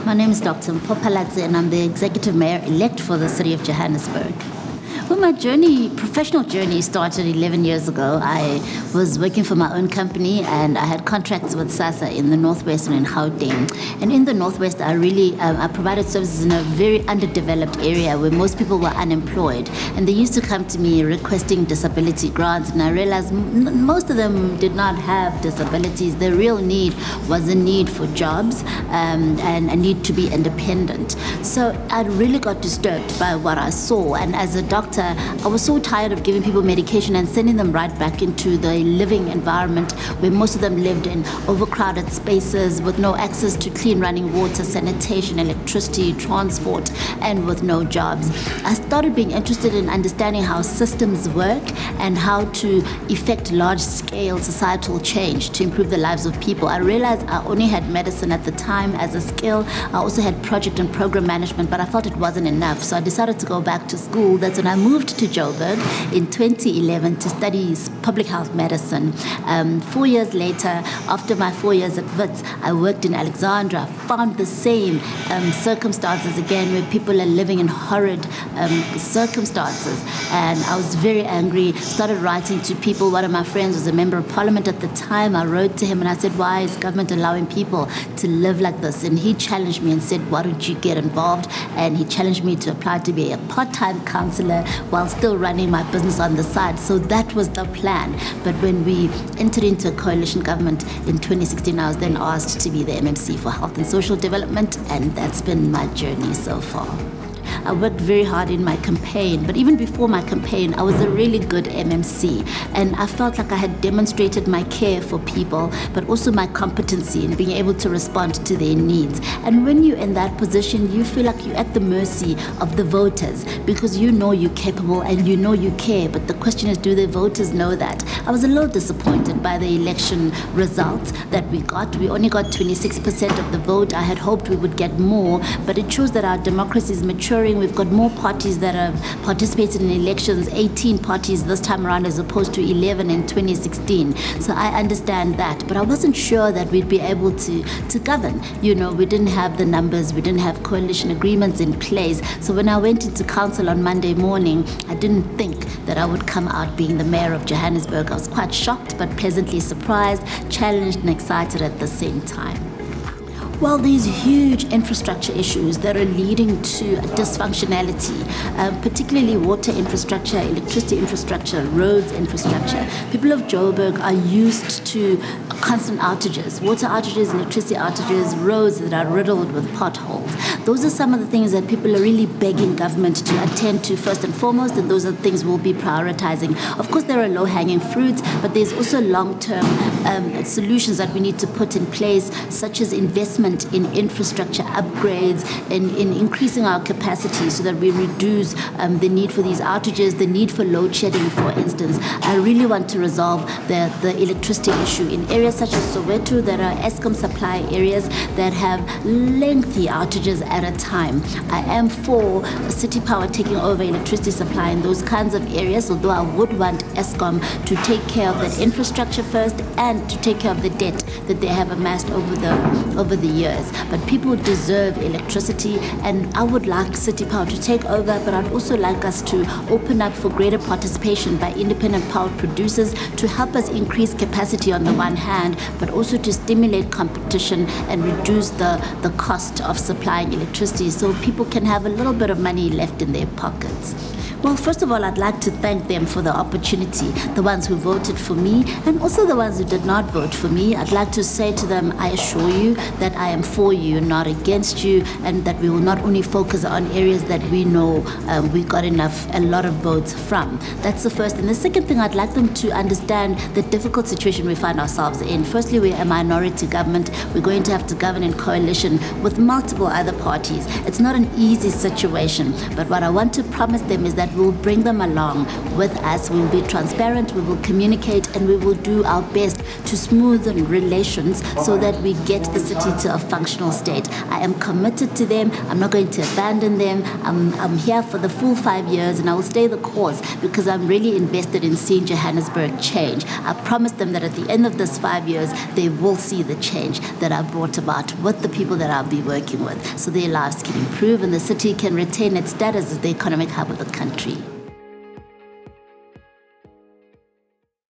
My name is Dr. Mpho Phalatse, and I'm the Executive Mayor-elect for the City of Johannesburg. Well, my professional journey started 11 years ago. I was working for my own company, and I had contracts with SASSA in the Northwest and in Gauteng. And in the Northwest, I provided services in a very underdeveloped area where most people were unemployed. And they used to come to me requesting disability grants, and I realized most of them did not have disabilities. The real need was a need for jobs and a need to be independent. So I really got disturbed by what I saw, and as a doctor, I was so tired of giving people medication and sending them right back into the living environment where most of them lived in overcrowded spaces with no access to clean running water, sanitation, electricity, transport, and with no jobs. I started being interested in understanding how systems work and how to effect large-scale societal change to improve the lives of people. I realized I only had medicine at the time as a skill. I also had project and program management, but I felt it wasn't enough. So I decided to go back to school. That's when I moved to Joburg in 2011 to study public health medicine. 4 years later, after my 4 years at Wits, I worked in Alexandra, found the same circumstances again where people are living in horrid circumstances. And I was very angry, started writing to people. One of my friends was a member of parliament at the time. I wrote to him and I said, why is government allowing people to live like this? And he challenged me and said, why don't you get involved? And he challenged me to apply to be a part-time councillor while still running my business on the side. So that was the plan. But when we entered into a coalition government in 2016, I was then asked to be the MMC for Health and Social Development, and that's been my journey so far. I worked very hard in my campaign, but even before my campaign, I was a really good MMC, and I felt like I had demonstrated my care for people, but also my competency in being able to respond to their needs. And when you're in that position, you feel like you're at the mercy of the voters because you know you're capable and you know you care, but the question is, do the voters know that? I was a little disappointed by the election results that we got. We only got 26% of the vote. I had hoped we would get more, but it shows that our democracy is maturing. We've got more parties that have participated in elections, 18 parties this time around as opposed to 11 in 2016. So I understand that, but I wasn't sure that we'd be able to govern. You know, we didn't have the numbers, we didn't have coalition agreements in place. So when I went into council on Monday morning, I didn't think that I would come out being the mayor of Johannesburg. I was quite shocked, but pleasantly surprised, challenged and excited at the same time. Well, these huge infrastructure issues that are leading to dysfunctionality, particularly water infrastructure, electricity infrastructure, roads infrastructure. People of Joburg are used to constant outages, water outages, electricity outages, roads that are riddled with potholes. Those are some of the things that people are really begging government to attend to first and foremost, and those are the things we'll be prioritizing. Of course, there are low-hanging fruits, but there's also long-term solutions that we need to put in place, such as investment in infrastructure upgrades, in increasing our capacity so that we reduce the need for these outages, the need for load shedding, for instance. I really want to resolve the electricity issue in areas such as Soweto that are Eskom supply areas that have lengthy outages at a time. I am for City Power taking over electricity supply in those kinds of areas, although I would want Eskom to take care of the infrastructure first and to take care of the debt that they have amassed over the years. But people deserve electricity, and I would like City Power to take over, but I'd also like us to open up for greater participation by independent power producers to help us increase capacity on the one hand, but also to stimulate competition and reduce the cost of supplying electricity so people can have a little bit of money left in their pockets. Well, first of all, I'd like to thank them for the opportunity, the ones who voted for me and also the ones who did not vote for me. I'd like to say to them, I assure you that I am for you, not against you, and that we will not only focus on areas that we know we got a lot of votes from. That's the first. And the second thing, I'd like them to understand the difficult situation we find ourselves in. Firstly, we're a minority government. We're going to have to govern in coalition with multiple other parties. parties. It's not an easy situation, but what I want to promise them is that we'll bring them along with us. We'll be transparent, we will communicate, and we will do our best to smoothen relations so that we get the city to a functional state. I am committed to them. I'm not going to abandon them. I'm here for the full 5 years, and I will stay the course because I'm really invested in seeing Johannesburg change. I promise them that at the end of this 5 years, they will see the change that I brought about with the people that I'll be working with, so their lives can improve and the city can retain its status as the economic hub of the country.